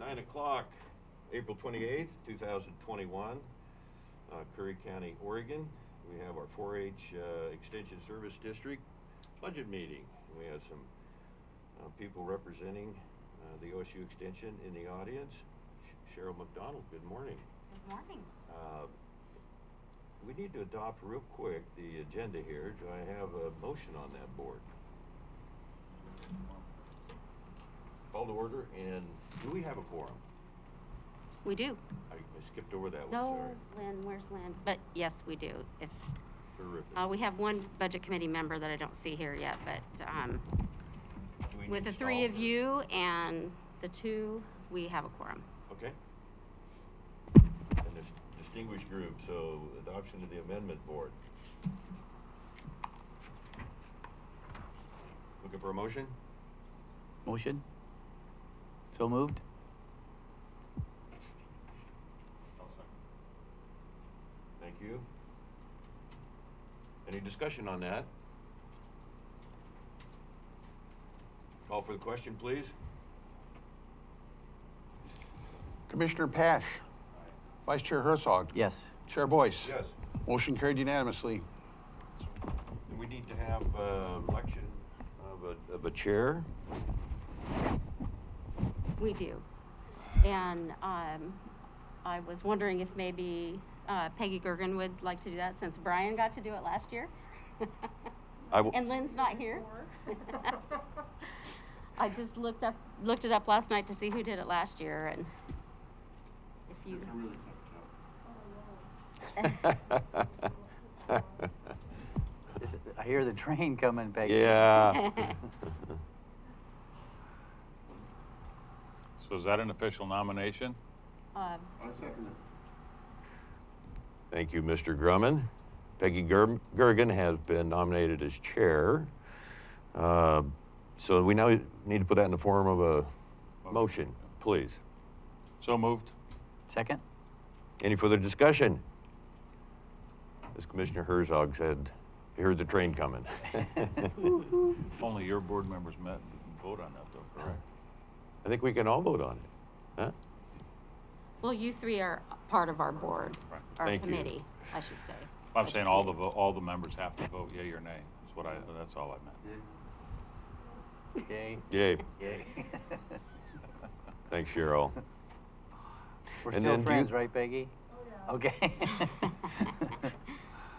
9 o'clock, April 28th, 2021, Curry County, Oregon. We have our 4-H Extension Service District budget meeting. We have some people representing the OSU Extension in the audience. Cheryl McDonald, good morning. Good morning. We need to adopt real quick the agenda here. Do I have a motion on that board? Call to order, and do we have a quorum? We do. I skipped over that one, No, sorry. Lynn, where's Lynn? But yes, we do. If Terrific. we have one budget committee member that I don't see here yet, but Do we with need the three of Saul? you and the two, we have a quorum. Okay. And this distinguished group, so adoption of the amendment board. Looking for a motion? Motion? So moved? Thank you. Any discussion on that? Call for the question, please. Commissioner Pash. Vice Chair Herzog. Yes. Chair Boyce. Yes. Motion carried unanimously. And we need to have election of a chair. We do. And I was wondering if maybe Peggy Gergen would like to do that since Brian got to do it last year. And Lynn's not here. I just looked it up last night to see who did it last year, and if you. I hear the train coming, Peggy. Yeah. So is that an official nomination? Thank you, Mr. Grumman. Peggy Gergen has been nominated as chair. So we now need to put that in the form of a motion, please. So moved. Second? Any further discussion? As Commissioner Herzog said, he heard the train coming. Only your board members met and voted on that, though, correct? I think we can all vote on it, huh? Well, you three are part of our board, Right. our Thank you. committee, I should say. I'm saying all the members have to vote yea or nay. That's all I meant. Yay. Yay. Yay. Thanks, Cheryl. We're And still then do friends, you- right, Peggy? Okay.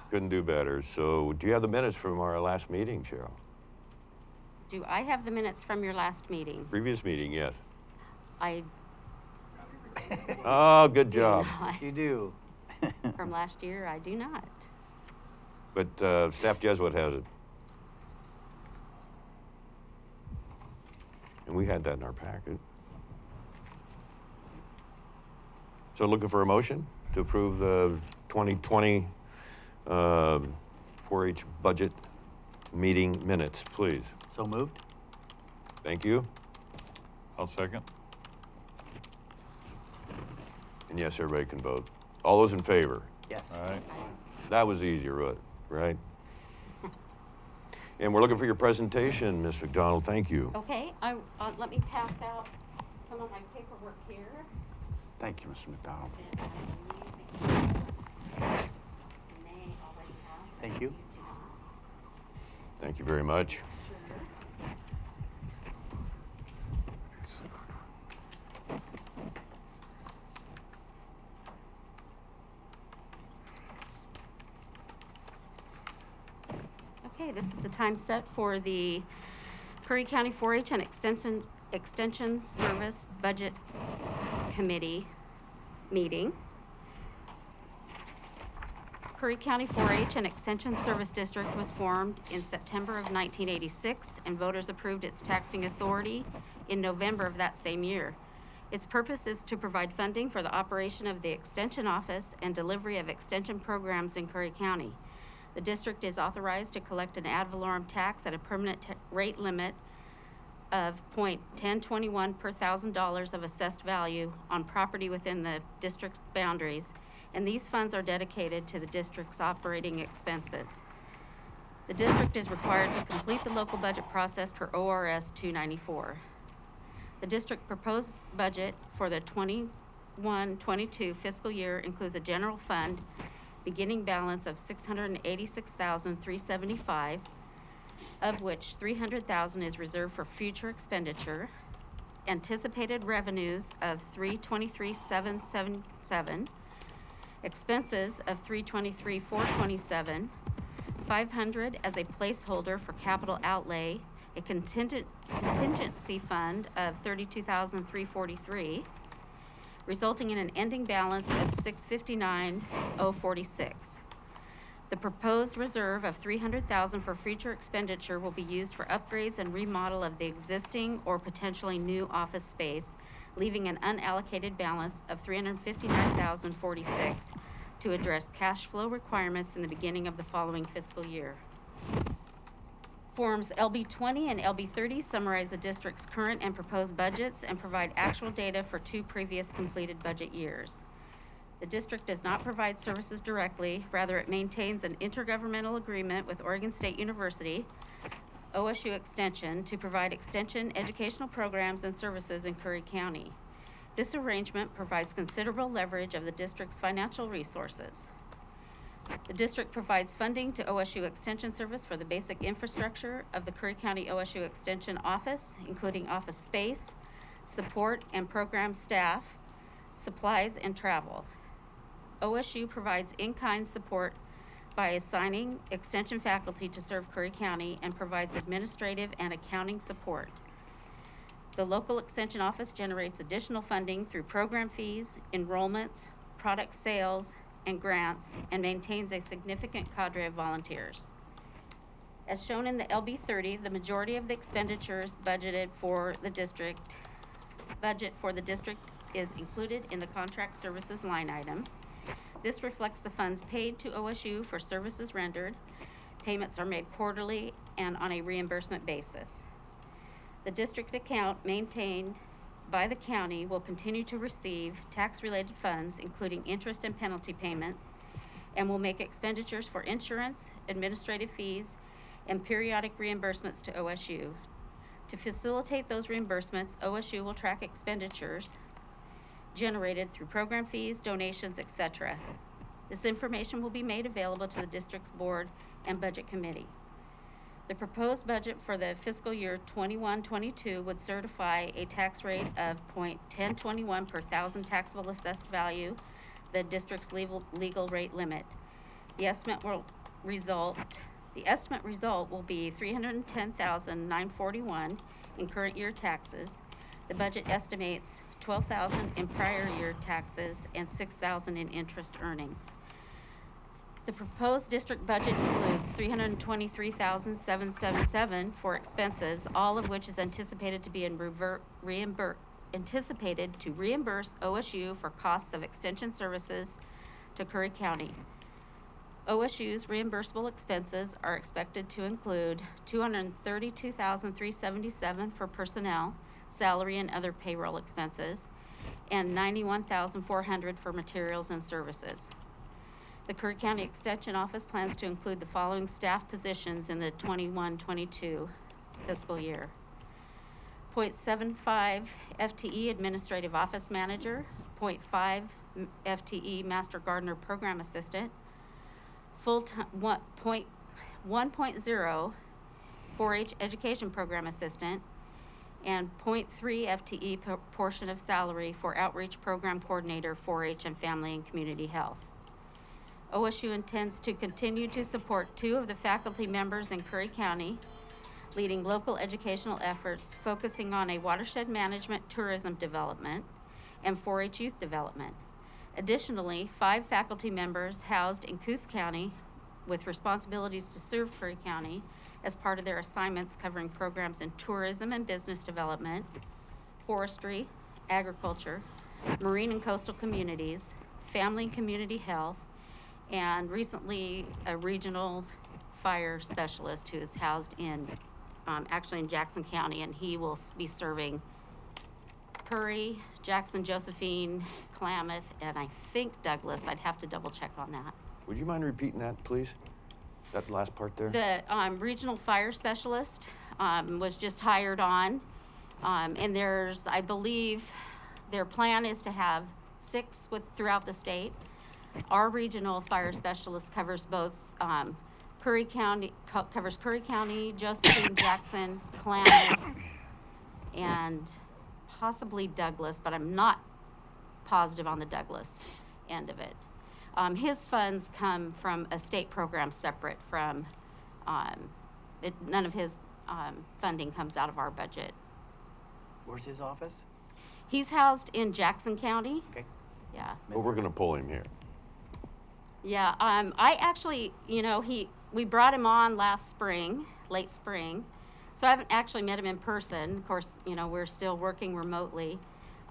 Couldn't do better. So do you have the minutes from our last meeting, Cheryl? Do I have the minutes from your last meeting? Previous meeting, yes. I Oh, good do job. not. You do. From last year, I do not. But Staff Jesuit has it. And we had that in our packet. So looking for a motion to approve the 2020 4-H budget meeting minutes, please. So moved? Thank you. I'll second. And yes, everybody can vote. All those in favor? Yes. All right. That was easier, right? And we're looking for your presentation, Ms. McDonald. Thank you. Okay, let me pass out some of my paperwork here. Thank you, Mr. McDonald. that I'm using. And they already have, but Thank you. do not. Thank you very much. Sure. Okay, this is the time set for the Curry County 4-H and Extension Service Budget Committee meeting. Curry County 4-H and Extension Service District was formed in September of 1986, and voters approved its taxing authority in November of that same year. Its purpose is to provide funding for the operation of the Extension Office and delivery of extension programs in Curry County. The district is authorized to collect an ad valorem tax at a permanent rate limit of .1021 per $1,000 of assessed value on property within the district's boundaries, and these funds are dedicated to the district's operating expenses. The district is required to complete the local budget process per ORS 294. The district proposed budget for the 21-22 fiscal year includes a general fund beginning balance of $686,375, of which $300,000 is reserved for future expenditure, anticipated revenues of $323,777, expenses of $323,427, $500 as a placeholder for capital outlay, a contingency fund of $32,343, resulting in an ending balance of $659,046. The proposed reserve of $300,000 for future expenditure will be used for upgrades and remodel of the existing or potentially new office space, leaving an unallocated balance of $359,046 to address cash flow requirements in the beginning of the following fiscal year. Forms LB 20 and LB 30 summarize the district's current and proposed budgets and provide actual data for 2 previous completed budget years. The district does not provide services directly, rather it maintains an intergovernmental agreement with Oregon State University, OSU Extension, to provide extension educational programs and services in Curry County. This arrangement provides considerable leverage of the district's financial resources. The district provides funding to OSU Extension Service for the basic infrastructure of the Curry County OSU Extension Office, including office space, support and program staff, supplies, and travel. OSU provides in-kind support by assigning extension faculty to serve Curry County and provides administrative and accounting support. The local extension office generates additional funding through program fees, enrollments, product sales, and grants, and maintains a significant cadre of volunteers. As shown in the LB 30, the majority of the expenditures budget for the district is included in the contract services line item. This reflects the funds paid to OSU for services rendered. Payments are made quarterly and on a reimbursement basis. The district account maintained by the county will continue to receive tax-related funds, including interest and penalty payments, and will make expenditures for insurance, administrative fees, and periodic reimbursements to OSU. To facilitate those reimbursements, OSU will track expenditures generated through program fees, donations, etc. This information will be made available to the district's board and budget committee. The proposed budget for the fiscal year 21-22 would certify a tax rate of .1021 per thousand taxable assessed value, the district's legal rate limit. The estimate result will be $310,941 in current year taxes. The budget estimates $12,000 in prior year taxes and $6,000 in interest earnings. The proposed district budget includes $323,777 for expenses, all of which is anticipated to be anticipated to reimburse OSU for costs of extension services to Curry County. OSU's reimbursable expenses are expected to include $232,377 for personnel, salary and other payroll expenses, and $91,400 for materials and services. The Curry County Extension Office plans to include the following staff positions in the 21-22 fiscal year. 0.75 FTE Administrative Office Manager, 0.5 FTE Master Gardener Program Assistant, full-time 1.0 4-H Education Program Assistant, and 0.3 FTE portion of salary for Outreach Program Coordinator, 4-H and Family and Community Health. OSU intends to continue to support 2 of the faculty members in Curry County, leading local educational efforts focusing on a watershed management tourism development and 4-H youth development. Additionally, 5 faculty members housed in Coos County with responsibilities to serve Curry County as part of their assignments covering programs in tourism and business development, forestry, agriculture, marine and coastal communities, family and community health, and recently a regional fire specialist who is housed in, actually in Jackson County, and he will be serving Curry, Jackson, Josephine, Klamath, and I think Douglas. I'd have to double check on that. Would you mind repeating that, please? That last part there? The regional fire specialist was just hired on, And there's, I believe, their plan is to have 6 throughout the state. Our regional fire specialist covers both, Curry County, covers Curry County, Josephine, Jackson, Klamath, and possibly Douglas, but I'm not positive on the Douglas end of it. His funds come from a state program separate from, none of his funding comes out of our budget. Where's his office? He's housed in Jackson County. Okay. Yeah. Well, we're gonna pull him here. Yeah, I actually, we brought him on last spring, late spring. So I haven't actually met him in person. Of course, we're still working remotely.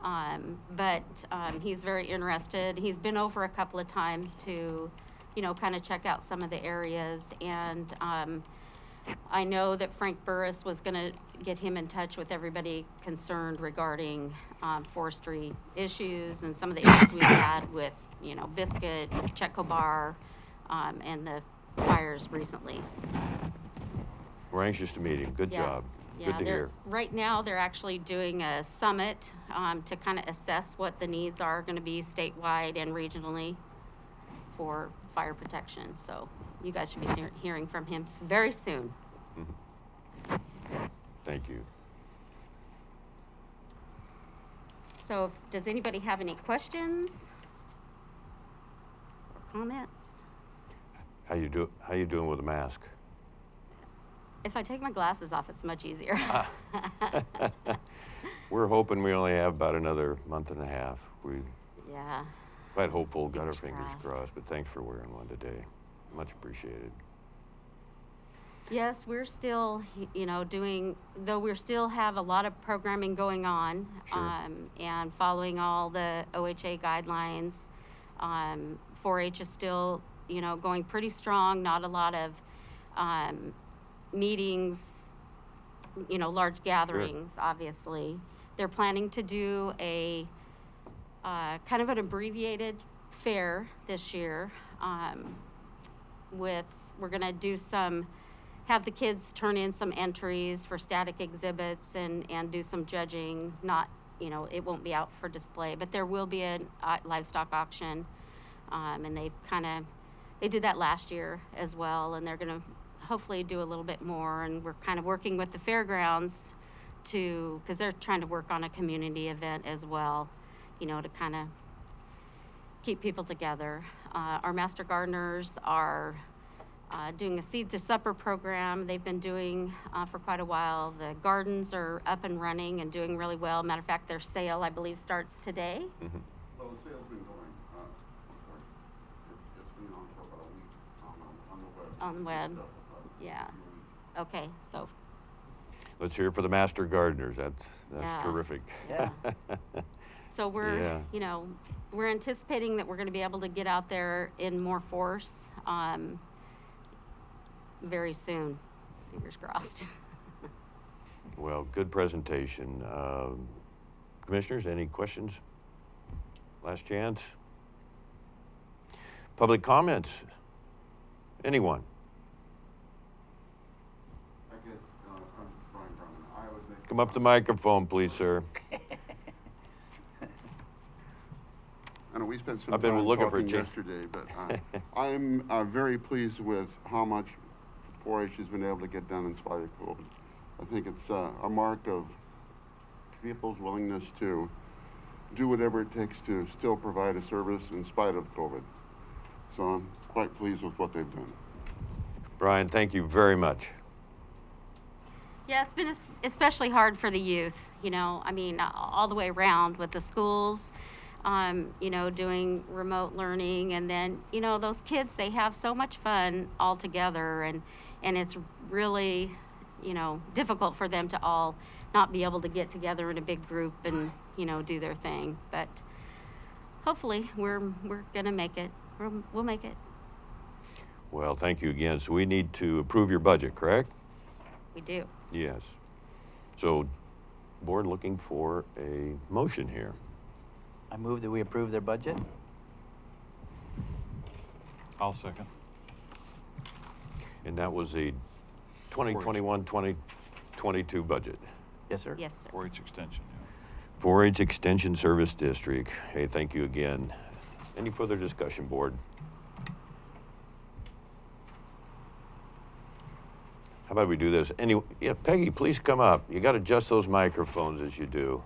But he's very interested. He's been over a couple of times to, kind of check out some of the areas. And I know that Frank Burris was going to get him in touch with everybody concerned regarding forestry issues and some of the issues we've had with, Biscuit, Chetco Bar, and the fires recently. We're anxious to meet him. Good job. Good to hear. Right now, they're actually doing a summit to kind of assess what the needs are going to be statewide and regionally for fire protection. So you guys should be hearing from him very soon. Mhm. Thank you. So does anybody have any questions or comments? How you doing with a mask? If I take my glasses off, it's much easier. We're hoping we only have about another month and a half. We Yeah. quite hopeful, got our Fingers fingers crossed. crossed, but thanks for wearing one today. Much appreciated. Yes, we're still, though we still have a lot of programming going on, Sure. and following all the OHA guidelines. 4-H is still, going pretty strong, not a lot of meetings, large gatherings, obviously. They're planning to do a kind of an abbreviated fair this year. We're going to do have the kids turn in some entries for static exhibits and do some judging. Not, it won't be out for display, but there will be a livestock auction. And they did that last year as well, and they're going to hopefully do a little bit more. And we're kind of working with the fairgrounds because they're trying to work on a community event as well, to kind of keep people together. Our Master Gardeners are doing a Seed to Supper program they've been doing for quite a while. The gardens are up and running and doing really well. Matter of fact, their sale, I believe, starts today. Mm-hmm. Well, the sale's been going, it's been on for about a week on the web. On the web. Yeah. Okay, so, Let's hear it for the Master Gardeners. That's Yeah. terrific. Yeah. so we're, Yeah. we're anticipating that we're going to be able to get out there in more force very soon. Fingers crossed. Well, good presentation. Commissioners, any questions? Last chance. Public comments? Anyone? I guess, I'm Brian Brown. I would make. Come up to the microphone, please, sir. I know we spent some I've been time looking for a talking change. yesterday, but I'm very pleased with how much 4-H has been able to get done in spite of COVID. I think it's a mark of people's willingness to do whatever it takes to still provide a service in spite of COVID. So I'm quite pleased with what they've done. Brian, thank you very much. Yeah, it's been especially hard for the youth, all the way around with the schools, doing remote learning. And then, those kids, they have so much fun all together. And it's really, difficult for them to all not be able to get together in a big group and, do their thing. But hopefully we're going to make it. We'll make it. Well, thank you again. So we need to approve your budget, correct? We do. Yes. So, board looking for a motion here. I move that we approve their budget. I'll second. And that was the 2021-2022 budget. Yes, sir? Yes, sir. 4-H extension, yeah. 4-H Extension Service District. Hey, thank you again. Any further discussion, board? How about we do this? Yeah, Peggy, please come up. You got to adjust those microphones as you do.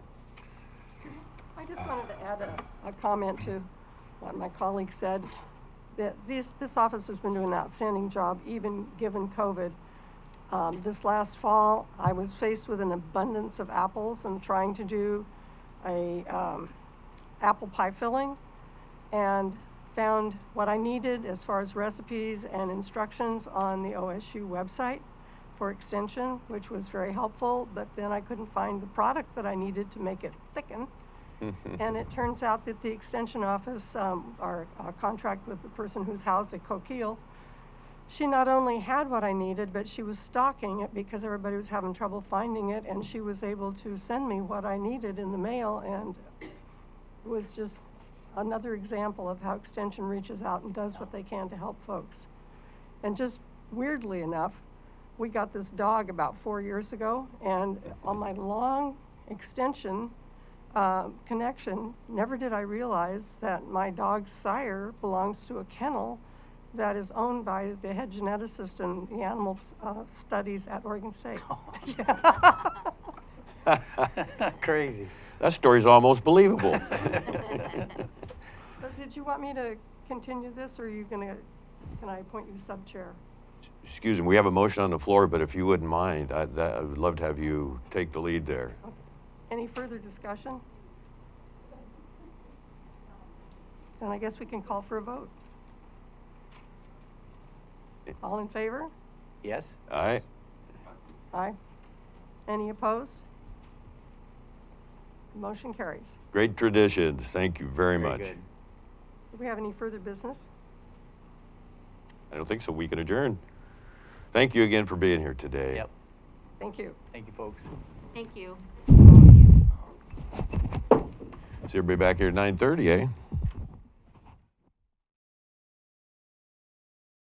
I just wanted to add a comment to what my colleague said, that this office has been doing an outstanding job, even given COVID. This last fall, I was faced with an abundance of apples and trying to do a apple pie filling, and found what I needed as far as recipes and instructions on the OSU website for extension, which was very helpful, but then I couldn't find the product that I needed to make it thicken. And it turns out that the extension office, our contract with the person who's housed at Coquille, she not only had what I needed, but she was stocking it because everybody was having trouble finding it, and she was able to send me what I needed in the mail, and it was just another example of how extension reaches out and does what they can to help folks. And just weirdly enough, we got this dog about 4 years ago, and on my long extension connection, never did I realize that my dog's sire belongs to a kennel that is owned by the head geneticist in the animal studies at Oregon State. Crazy. That story's almost believable. So did you want me to continue this, or are you can I appoint you sub-chair? Excuse me, we have a motion on the floor, but if you wouldn't mind, I would love to have you take the lead there. Okay. Any further discussion? Then I guess we can call for a vote. All in favor? Yes? All right? Aye. Any opposed? Motion carries. Great traditions. Thank you very much. Good. Do we have any further business? I don't think so. We can adjourn. Thank you again for being here today. Yep. Thank you. Thank you, folks. Thank you. See everybody back here at 9:30, eh?